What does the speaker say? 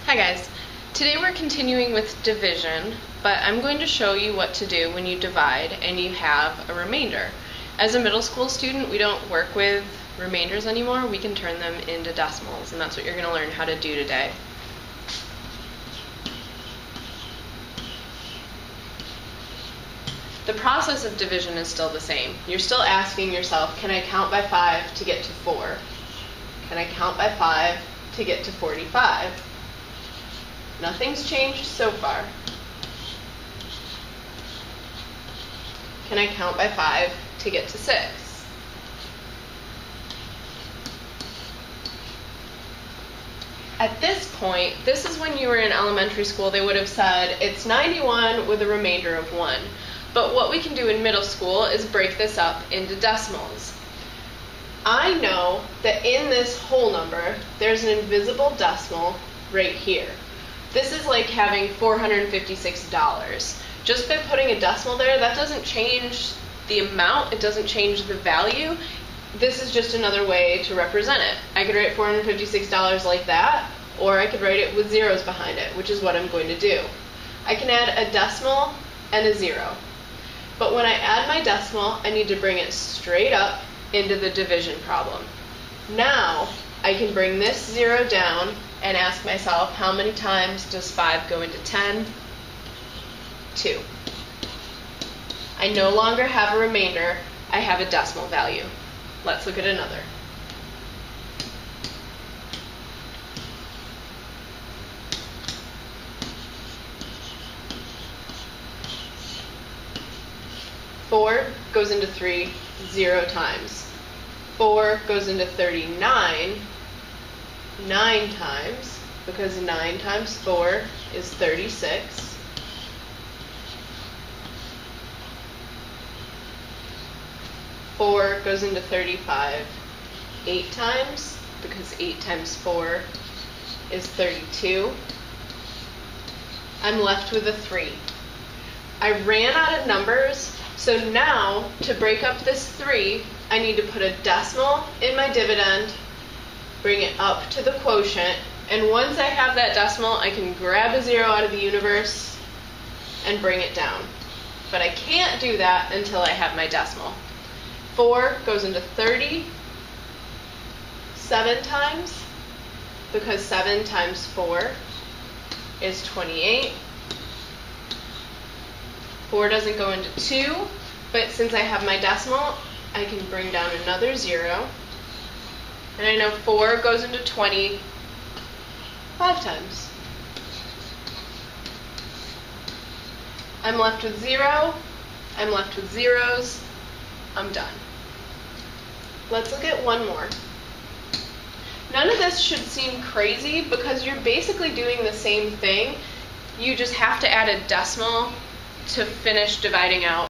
Hi guys, today we're continuing with division, but I'm going to show you what to do when you divide and you have a remainder. As a middle school student, we don't work with remainders anymore, we can turn them into decimals, and that's what you're going to learn how to do today. The process of division is still the same. You're still asking yourself, can I count by 5 to get to 4? Can I count by 5 to get to 45? Nothing's changed so far. Can I count by 5 to get to 6? At this point, this is when you were in elementary school, they would have said it's 91 with a remainder of 1. But what we can do in middle school is break this up into decimals. I know that in this whole number, there's an invisible decimal right here. This is like having $456. Just by putting a decimal there, that doesn't change the amount, it doesn't change the value. This is just another way to represent it. I could write $456 like that, or I could write it with zeros behind it, which is what I'm going to do. I can add a decimal and a 0. But when I add my decimal, I need to bring it straight up into the division problem. Now, I can bring this 0 down and ask myself, how many times does 5 go into 10? 2. I no longer have a remainder, I have a decimal value. Let's look at another. Four goes into 3 0 times. 4 goes into 39 9 times, because 9 times 4 is 36. 4 goes into 35 8 times, because 8 times 4 is 32. I'm left with a 3. I ran out of numbers, so now to break up this 3, I need to put a decimal in my dividend, bring it up to the quotient, and once I have that decimal, I can grab a 0 out of the universe and bring it down. But I can't do that until I have my decimal. 4 goes into 30 7 times, because 7 times 4 is 28. 4 doesn't go into 2, but since I have my decimal, I can bring down another 0. And I know 4 goes into 20 5 times. I'm left with 0. I'm left with zeros. I'm done. Let's look at one more. None of this should seem crazy because you're basically doing the same thing. You just have to add a decimal to finish dividing out